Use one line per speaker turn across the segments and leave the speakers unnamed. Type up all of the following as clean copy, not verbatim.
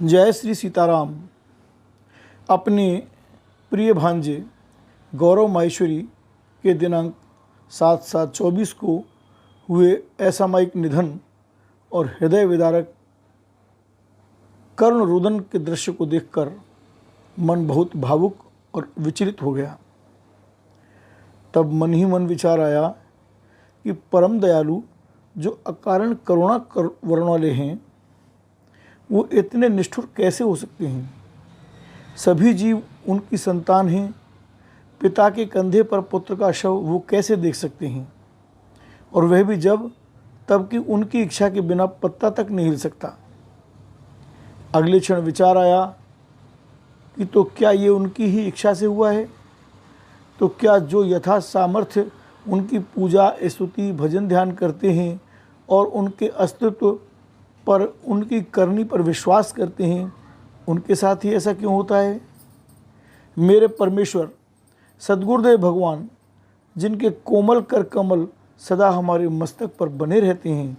जय श्री सीताराम। अपने प्रिय भांजे गौरव माहेश्वरी के दिनांक 7/7/24 को हुए असामयिक निधन और हृदय विदारक करुण रुदन के दृश्य को देखकर मन बहुत भावुक और विचलित हो गया। तब मन ही मन विचार आया कि परम दयालु जो अकारण करुणा वर्ण वाले हैं, वो इतने निष्ठुर कैसे हो सकते हैं। सभी जीव उनकी संतान हैं। पिता के कंधे पर पुत्र का शव वो कैसे देख सकते हैं, और वह भी जब तब कि उनकी इच्छा के बिना पत्ता तक नहीं हिल सकता। अगले क्षण विचार आया कि तो क्या ये उनकी ही इच्छा से हुआ है? तो क्या जो यथा सामर्थ्य उनकी पूजा स्तुति भजन ध्यान करते हैं और उनके अस्तित्व पर उनकी करनी पर विश्वास करते हैं, उनके साथ ही ऐसा क्यों होता है? मेरे परमेश्वर सद्गुरुदेव भगवान, जिनके कोमल कर कमल सदा हमारे मस्तक पर बने रहते हैं,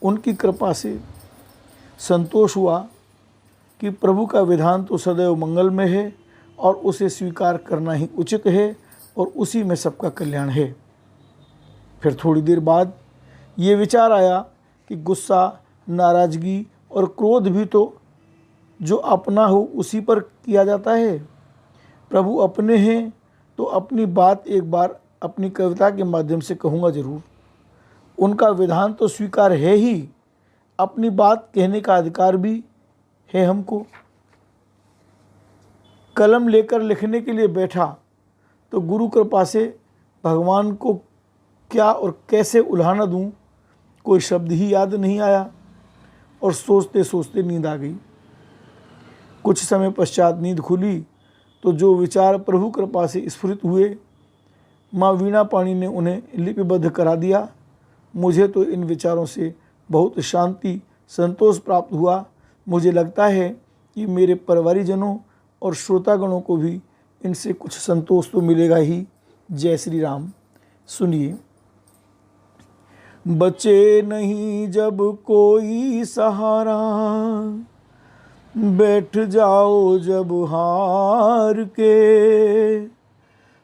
उनकी कृपा से संतोष हुआ कि प्रभु का विधान तो सदैव मंगलमय है और उसे स्वीकार करना ही उचित है और उसी में सबका कल्याण है। फिर थोड़ी देर बाद ये विचार आया कि गुस्सा, नाराज़गी और क्रोध भी तो जो अपना हो उसी पर किया जाता है। प्रभु अपने हैं तो अपनी बात एक बार अपनी कविता के माध्यम से कहूँगा ज़रूर। उनका विधान तो स्वीकार है ही, अपनी बात कहने का अधिकार भी है हमको। कलम लेकर लिखने के लिए बैठा तो गुरु कृपा से भगवान को क्या और कैसे उल्हाना दूँ, कोई शब्द ही याद नहीं आया और सोचते सोचते नींद आ गई। कुछ समय पश्चात नींद खुली तो जो विचार प्रभु कृपा से स्फुरित हुए, माँ वीणा पाणी ने उन्हें लिपिबद्ध करा दिया। मुझे तो इन विचारों से बहुत शांति संतोष प्राप्त हुआ। मुझे लगता है कि मेरे परिवारीजनों और श्रोतागणों को भी इनसे कुछ संतोष तो मिलेगा ही। जय श्री राम। सुनिए। बचे नहीं जब कोई सहारा, बैठ जाओ जब हार के,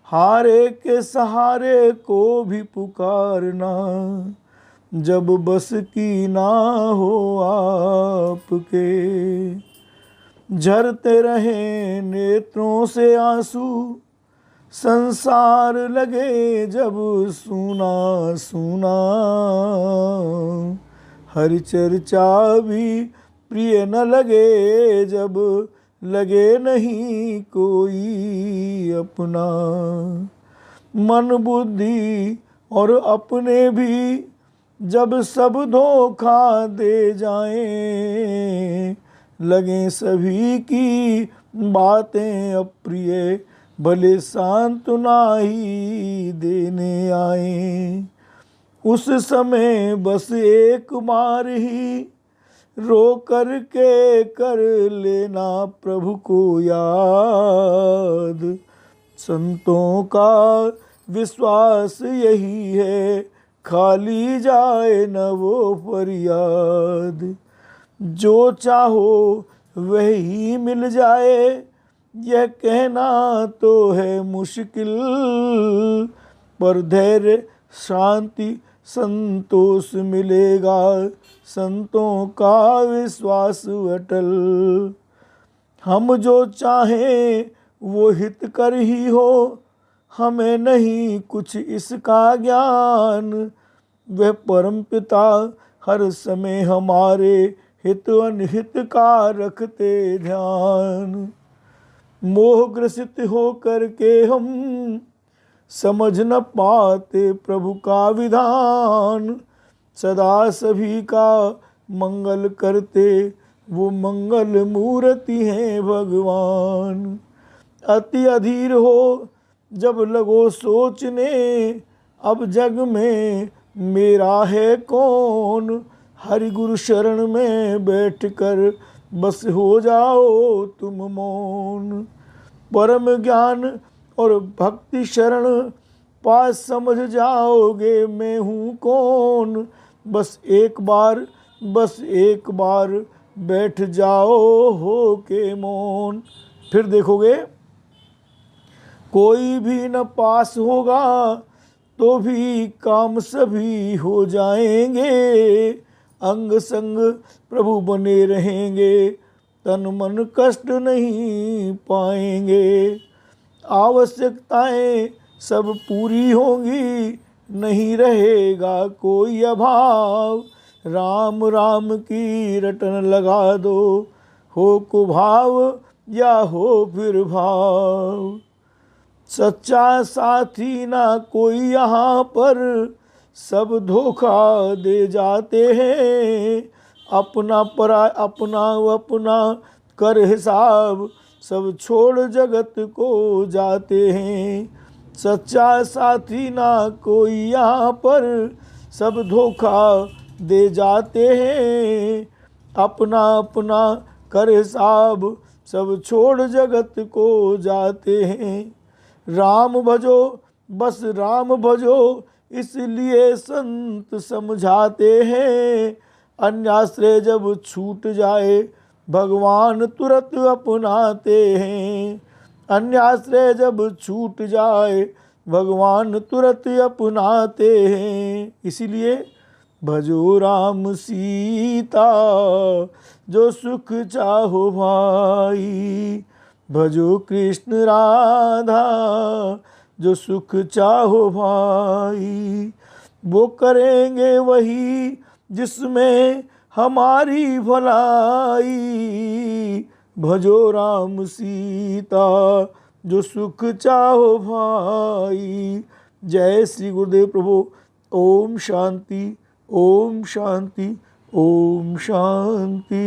हारे के सहारे को भी पुकारना जब बस की ना हो आपके। झरते रहे नेत्रों से आंसू, संसार लगे जब सुना सुना, हर चर्चा भी प्रिय न लगे जब लगे नहीं कोई अपना। मन बुद्धि और अपने भी जब सब धोखा दे जाएं, लगे सभी की बातें अप्रिय, भले सांत्वना ही देने आए। उस समय बस एक बार ही रो कर के कर लेना प्रभु को याद। संतों का विश्वास यही है, खाली जाए न वो फरियाद। जो चाहो वही मिल जाए, यह कहना तो है मुश्किल, पर धैर्य शांति संतोष मिलेगा, संतों का विश्वास अटल। हम जो चाहें वो हित कर ही हो, हमें नहीं कुछ इसका ज्ञान। वह परम पिता हर समय हमारे हित अनहित का रखते ध्यान। मोह ग्रसित हो करके हम समझ न पाते प्रभु का विधान। सदा सभी का मंगल करते वो मंगल मूर्ति हैं भगवान। अति अधीर हो जब लगो सोचने, अब जग में मेरा है कौन। हरि गुरु शरण में बैठकर बस हो जाओ तुम मौन। परम ज्ञान और भक्ति शरण पास समझ जाओगे मैं हूँ कौन। बस एक बार बैठ जाओ हो के मौन। फिर देखोगे कोई भी न पास होगा तो भी काम सभी हो जाएंगे। अंग संग प्रभु बने रहेंगे, तन मन कष्ट नहीं पाएंगे। आवश्यकताएं सब पूरी होंगी, नहीं रहेगा कोई अभाव। राम राम की रटन लगा दो, हो कुभाव या हो फिर भाव। सच्चा साथी ना कोई यहाँ पर, सब धोखा दे जाते हैं। अपना परा अपना अपना कर हिसाब, सब छोड़ जगत को जाते हैं। सच्चा साथी ना कोई यहाँ पर, सब धोखा दे जाते हैं। अपना अपना कर हिसाब, सब छोड़ जगत को जाते हैं। राम भजो बस राम भजो, इसलिए संत समझाते हैं। अन्याश्रय जब छूट जाए, भगवान तुरंत अपनाते हैं। अन्याश्रय जब छूट जाए, भगवान तुरंत अपनाते हैं। इसीलिए भजो राम सीता, जो सुख चाहो भाई। भजो कृष्ण राधा, जो सुख चाहो भाई। वो करेंगे वही जिसमें हमारी भलाई। भजो राम सीता, जो सुख चाहो भाई। जय श्री गुरुदेव प्रभु। ओम शांति, ओम शांति, ओम शांति।